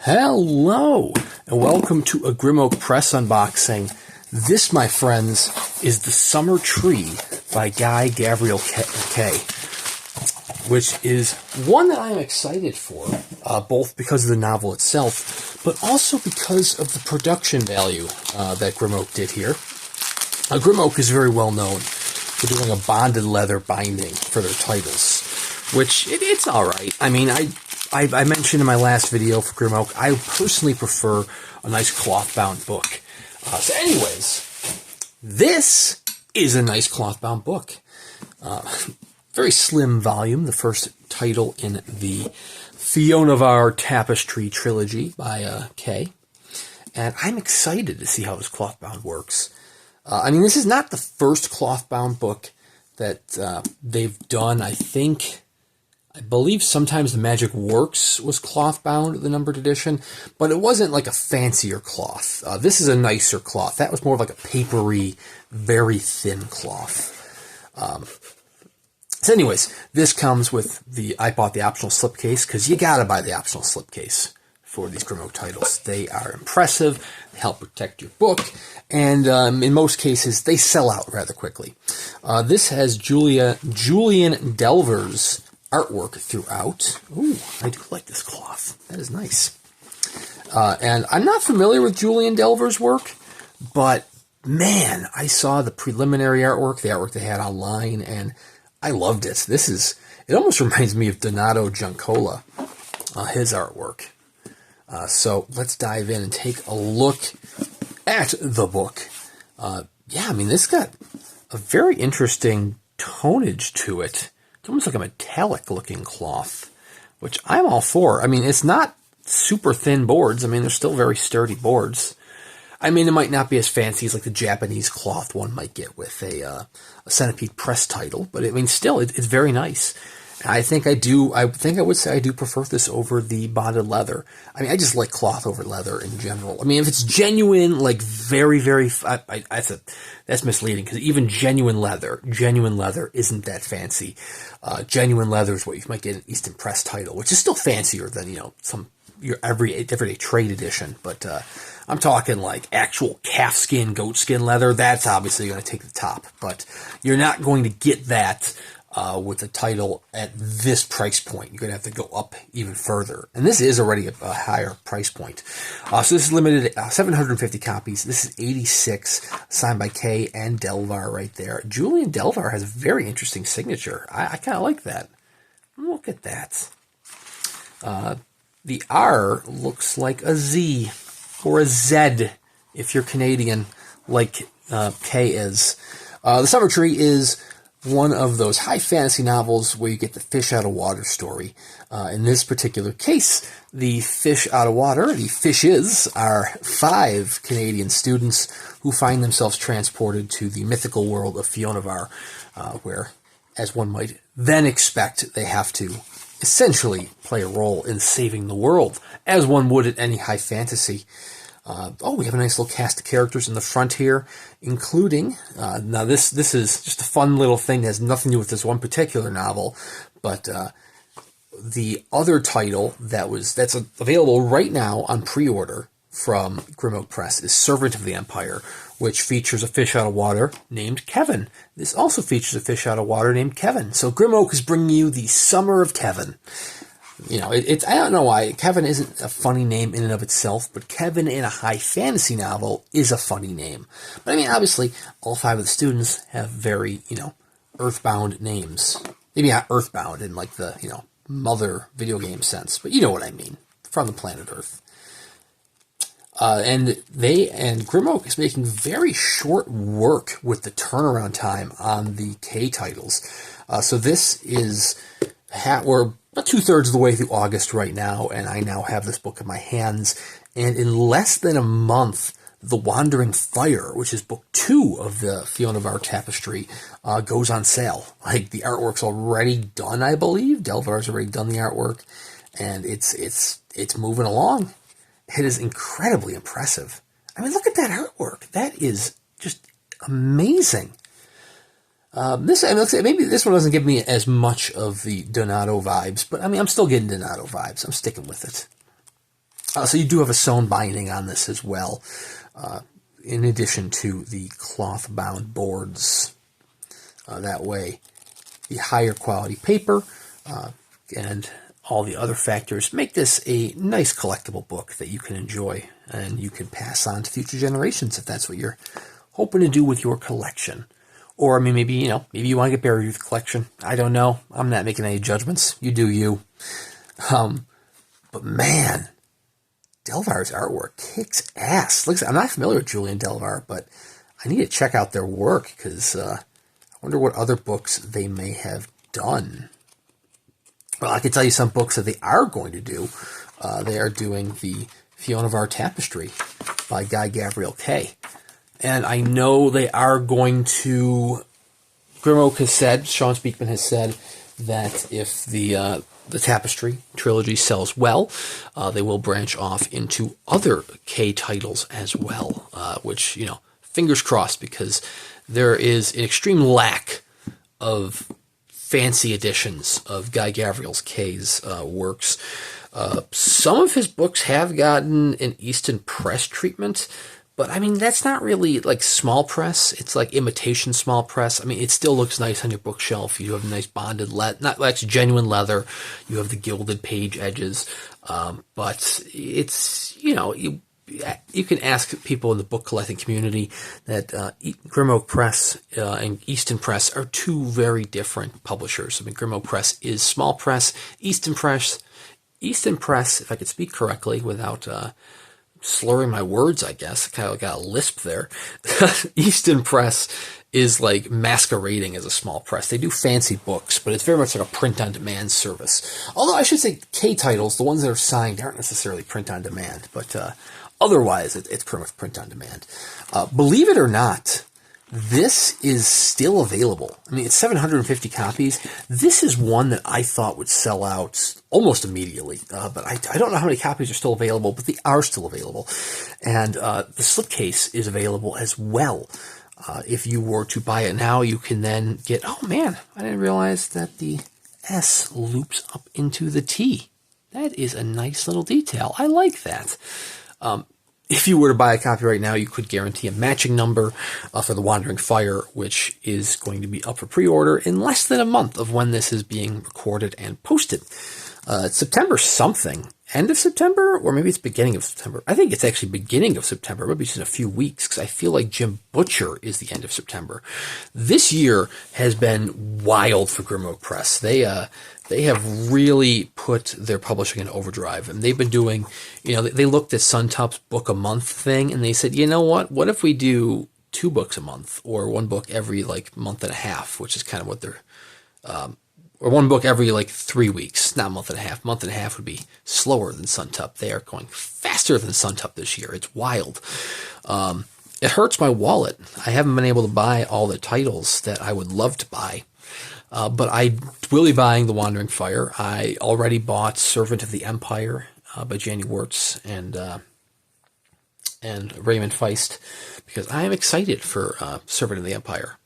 Hello, and welcome to a Grimok Press unboxing. This, my friends, is The Summer Tree by Guy Gavriel Kay, which is one that I'm excited for, both because of the novel itself, but also because of the production value that Grimok did here. Grimok is very well known for doing a bonded leather binding for their titles, which it's all right. I mean, I mentioned in my last video for Grimok, I personally prefer a nice cloth-bound book. So anyways, this is a nice cloth-bound book. Very slim volume, the first title in the Fionavar Tapestry trilogy by Kay. And I'm excited to see how this cloth-bound works. I mean, this is not the first cloth-bound book that they've done. I believe sometimes the Magic Works was cloth-bound, the numbered edition, but it wasn't like a fancier cloth. This is a nicer cloth. That was more of like a papery, very thin cloth. So anyways, this comes with I bought the optional slipcase, because you gotta buy the optional slipcase for these Grimok titles. They are impressive, they help protect your book, and in most cases, they sell out rather quickly. This has Julien Delval's artwork throughout. Ooh, I do like this cloth. That is nice. And I'm not familiar with Julien Delval's work, but man, I saw the preliminary artwork, the artwork they had online, and I loved it. It almost reminds me of Donato Giancola, his artwork. So let's dive in and take a look at the book. Yeah, I mean, this got a very interesting tonage to it. It's almost like a metallic-looking cloth, which I'm all for. I mean, it's not super thin boards. I mean, they're still very sturdy boards. I mean, it might not be as fancy as like the Japanese cloth one might get with a Centipede Press title, but I mean, still, it's very nice. I think I would say I do prefer this over the bonded leather. I mean, I just like cloth over leather in general. I mean, if it's genuine, like very, very, that's misleading, because even genuine leather isn't that fancy. Genuine leather is what you might get an Easton Press title, which is still fancier than, your everyday trade edition. But I'm talking like actual calfskin, goatskin leather. That's obviously going to take the top, but you're not going to get that with a title at this price point. You're going to have to go up even further. And this is already a higher price point. So this is limited 750 copies. This is 86, signed by Kay and Delvar right there. Julien Delval has a very interesting signature. I kind of like that. Look at that. The R looks like a Z or a Z if you're Canadian, like Kay is. The Summer Tree is one of those high fantasy novels where you get the fish out of water story. In this particular case, the fish out of water, the fishes, are 5 Canadian students who find themselves transported to the mythical world of Fionavar, where, as one might then expect, they have to essentially play a role in saving the world, as one would at any high fantasy. We have a nice little cast of characters in the front here, including, now this is just a fun little thing that has nothing to do with this one particular novel, but the other title that's available right now on pre-order from Grimok Press is Servant of the Empire, which features a fish out of water named Kevin. This also features a fish out of water named Kevin. So Grimok is bringing you the Summer of Kevin. I don't know why. Kevin isn't a funny name in and of itself, but Kevin in a high fantasy novel is a funny name. But I mean, obviously, all 5 of the students have very, earthbound names. Maybe not earthbound in like the, mother video game sense, but you know what I mean. From the planet Earth. And Grimok is making very short work with the turnaround time on the K titles. So this is, we're about 2/3 of the way through August right now, and I now have this book in my hands. And in less than a month, The Wandering Fire, which is book 2 of the Fionavar Tapestry, goes on sale. Like, the artwork's already done, I believe. Delvar's already done the artwork, and it's moving along. It is incredibly impressive. I mean, look at that artwork. That is just amazing. Maybe this one doesn't give me as much of the Donato vibes, but I mean, I'm still getting Donato vibes. I'm sticking with it. So you do have a sewn binding on this as well, in addition to the cloth-bound boards. That way, the higher quality paper and all the other factors make this a nice collectible book that you can enjoy and you can pass on to future generations if that's what you're hoping to do with your collection. Or, I mean, maybe you want to get buried with the collection. I don't know. I'm not making any judgments. You do you. But man, Delvar's artwork kicks ass. Look, I'm not familiar with Julien Delval, but I need to check out their work because I wonder what other books they may have done. Well, I can tell you some books that they are going to do. They are doing the Fionavar Tapestry by Guy Gavriel Kay. And I know they are going to... Grim Oak has said, Sean Speakman has said, that if the Tapestry trilogy sells well, they will branch off into other Kay titles as well. Which, fingers crossed, because there is an extreme lack of fancy editions of Guy Gavriel Kay's works. Some of his books have gotten an Easton Press treatment, but I mean, that's not really like small press. It's like imitation small press. I mean, it still looks nice on your bookshelf. You have a nice bonded leather, not like genuine leather. You have the gilded page edges, but it's, you can ask people in the book collecting community that Grim Oak Press and Easton Press are two very different publishers. I mean, Grim Oak Press is small press. Easton Press, if I could speak correctly without slurring my words, I guess. I kind of got a lisp there. Easton Press is like masquerading as a small press. They do fancy books, but it's very much like a print-on-demand service. Although I should say Kay titles, the ones that are signed, aren't necessarily print-on-demand, but otherwise it's pretty much print-on-demand. Believe it or not, this is still available. I mean, it's 750 copies. This is one that I thought would sell out almost immediately, but I don't know how many copies are still available, but they are still available. And the slipcase is available as well. If you were to buy it now, you can then get, oh man, I didn't realize that the S loops up into the T. That is a nice little detail. I like that. If you were to buy a copy right now, you could guarantee a matching number for The Wandering Fire, which is going to be up for pre-order in less than a month of when this is being recorded and posted. It's September something. End of September? Or maybe it's beginning of September. I think it's actually beginning of September. Maybe it's in a few weeks, because I feel like Jim Butcher is the end of September. This year has been wild for Grim Oak Press. They have really put their publishing in overdrive. And they've been doing, they looked at Suntop's book a month thing, and they said, you know what? What if we do 2 books a month, or 1 book every month and a half, which is kind of what they're, or 1 book every 3 weeks, not a month and a half. Month and a half would be slower than Suntop. They are going faster than Suntop this year. It's wild. It hurts my wallet. I haven't been able to buy all the titles that I would love to buy. But I will be buying The Wandering Fire. I already bought Servant of the Empire by Janie Wirtz and Raymond Feist, because I am excited for Servant of the Empire.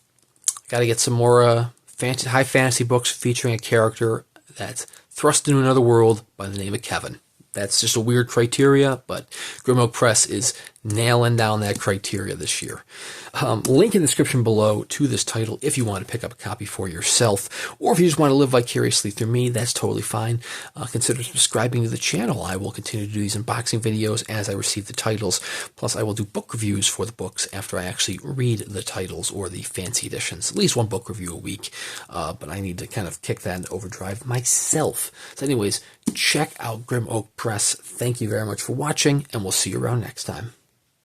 Got to get some more high fantasy books featuring a character that's thrust into another world by the name of Kevin. That's just a weird criteria, but Grim Oak Press is nailing down that criteria this year. Link in the description below to this title if you want to pick up a copy for yourself, or if you just want to live vicariously through me, that's totally fine. Consider subscribing to the channel. I will continue to do these unboxing videos as I receive the titles. Plus, I will do book reviews for the books after I actually read the titles or the fancy editions. At least 1 book review a week, but I need to kind of kick that into overdrive myself. So anyways, check out Grim Oak Press. Thank you very much for watching, and we'll see you around next time.